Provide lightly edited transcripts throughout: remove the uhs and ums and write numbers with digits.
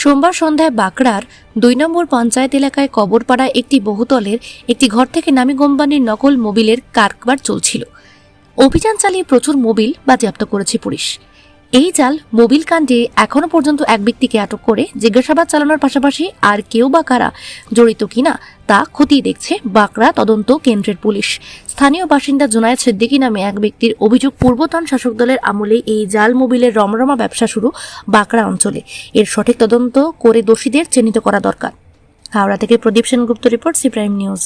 সোমবার সন্ধ্যায় বাঁকড়ার ২ নম্বর পঞ্চায়েত এলাকায় কবরপাড়ায় একটি বহুতলের একটি ঘর থেকে নামী কোম্পানির নকল মোবিলের কারবার চলছিল। অভিযান চালিয়ে প্রচুর মোবিল বাজেয়াপ্ত করেছে পুলিশ। এই জাল মোবিল কাণ্ডে এখনো পর্যন্ত এক ব্যক্তিকে আটক করে জিজ্ঞাসাবাদ চালানোর পাশাপাশি আর কেউ বা কারা জড়িত কিনা তা খতিয়ে দেখছে বাঁকড়া তদন্ত কেন্দ্রের পুলিশ। স্থানীয় বাসিন্দা জুনায়েদ সিদ্দিকী নামে এক ব্যক্তির অভিযোগ, পূর্বতন শাসক দলের আমলে এই জাল মোবিলের রমরমা ব্যবসা শুরু বাঁকড়া অঞ্চলে। এর সঠিক তদন্ত করে দোষীদের চিহ্নিত করা দরকার। হাওড়া থেকে Pradip Sengupta report, C prime news.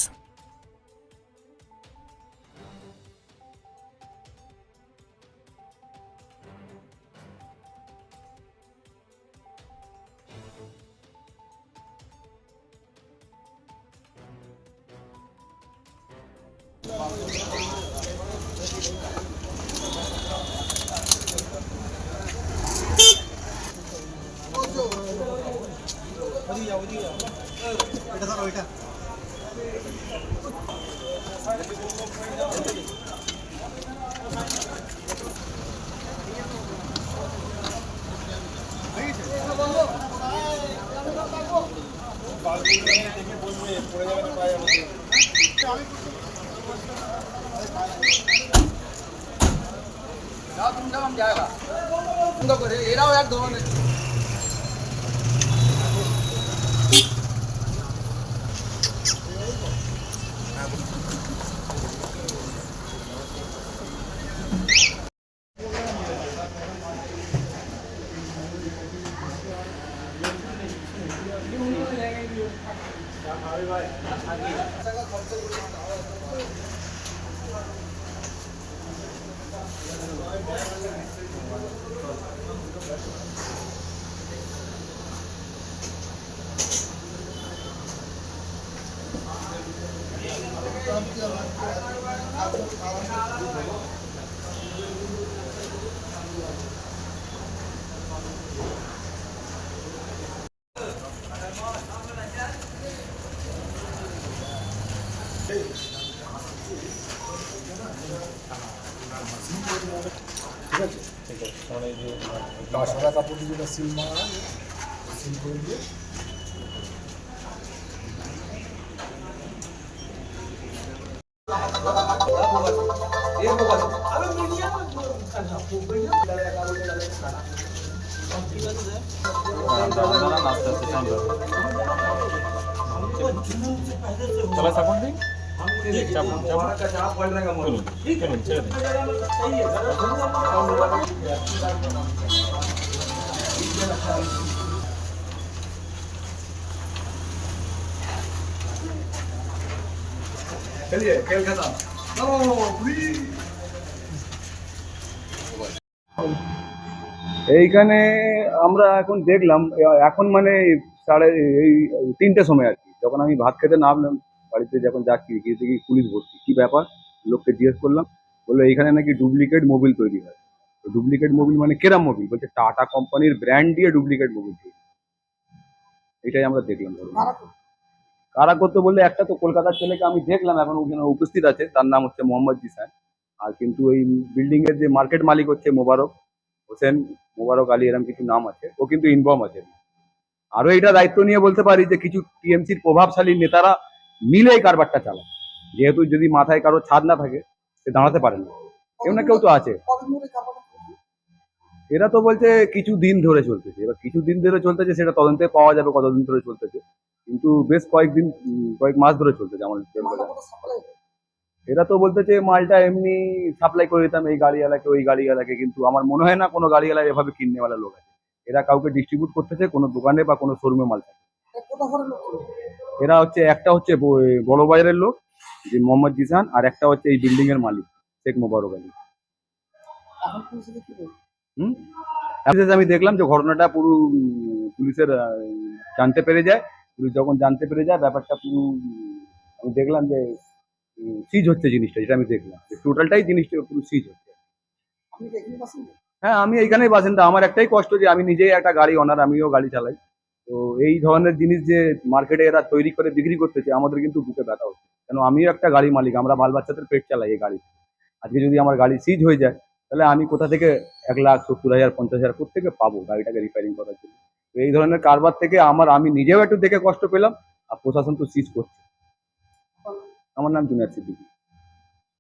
এরাও এক ধরনের ঠিক আছে মানে এই যে সাদা কাপড় যেটা সিল মারা সিল করে দিয়ে चला साबुन दी चाबुन चाबुन चलून ছেড়ে দিন। चलिए खेल खत्म। এইখানে আমরা এখন দেখলাম এখন মানে সাড়ে এই 3টের সময় আর কি, যখন আমি ভাত খেতে নামলাম বাড়িতে, যখন যাচ্ছি গিয়ে দেখি পুলিশ ভর্তি। কি ব্যাপার, লোককে জিজ্ঞেস করলাম, বললো এইখানে নাকি ডুপ্লিকেট মোবিল তৈরি হয়। তো ডুপ্লিকেট মোবিল মানে কেরাম মোবিল, বলছে টাটা কোম্পানির ব্র্যান্ড দিয়ে ডুপ্লিকেট মোবিল তৈরি। এটাই আমরা দেখলাম। ধরুন কারা করতে বললে, একটা তো কলকাতার ছেলেকে আমি দেখলাম এখন ওখানে উপস্থিত আছে, তার নাম হচ্ছে মোহাম্মদ জিসান। আর কিন্তু এই বিল্ডিং এর যে মার্কেট মালিক হচ্ছে মোবারক হোসেন, মোবারক আলী, এরকম কিছু নাম আছে, ও কিন্তু ইনভলভ আছে। আরো এটা দায়িত্ব নিয়ে বলতে পারি যে কিছু টিএমসির প্রভাবশালী নেতারা মিলে এই কারবারটা চালায়। যেহেতু যদি মাথায় কারো ছাদ না থাকে, সে দাঁড়াতে পারে না, কেউ না কেউ তো আছে। এরা তো বলছে কিছু দিন ধরে চলতেছে, এবার কিছু দিন ধরে চলতেছে সেটা তদন্তে পাওয়া যাবে কতদিন ধরে চলতেছে, কিন্তু বেশ কয়েকদিন কয়েক মাস ধরে চলতেছে আমার। এরা তো বলতেছে মালটা এমনি সাপ্লাই করে দিতাম এই গাড়িওয়ালাকে ওই গাড়িওয়ালাকে, কিন্তু আমার মনে হয় না কোনো গাড়িওয়ালা এভাবে কিননেওয়ালা লোক আছে। এরা কাউকে ডিস্ট্রিবিউট করতেছে কোনো দোকানে বা কোনো শোরুমে মাল থাকে। এরা হচ্ছে, একটা হচ্ছে বড় বাজারের লোক যে মোহাম্মদ জিসান, আর একটা হচ্ছে এই বিল্ডিং এর মালিক শেখ মোবারক আলী। আমি দেখলাম যে ঘটনাটা পুরো পুলিশের জানতে পেরে যায়। পুলিশ যখন জানতে পেরে যায় ব্যাপারটা পুরো, আমি দেখলাম যে সিজ হচ্ছে জিনিসটা, যেটা আমি দেখলাম টোটালটাই জিনিসটা পুরো সিজ হচ্ছে। হ্যাঁ, আমি এইখানেই বাসিন্দা। আমার একটাই কষ্ট যে আমি নিজেই একটা গাড়ি অনার, আমিও গাড়ি চালাই। তো এই ধরনের জিনিস যে মার্কেটে এরা তৈরি করে বিক্রি করতেছে, আমাদের কিন্তু বুকে ব্যথা হচ্ছে। কেন আমিও একটা গাড়ি মালিক, আমরা বাল বাচ্চাদের পেট চালাই এই গাড়ি। আজকে যদি আমার গাড়ি সিজ হয়ে যায়, তাহলে আমি কোথা থেকে 1,70,000 50,000 কোথা থেকে পাবো গাড়িটাকে রিপেয়ারিং করার জন্য? তো এই ধরনের কারবার থেকে আমি নিজেও একটু দেখে কষ্ট পেলাম, আর প্রশাসন তো সিজ করছে। আমার নাম জুনায়েদ সিদ্দিকী।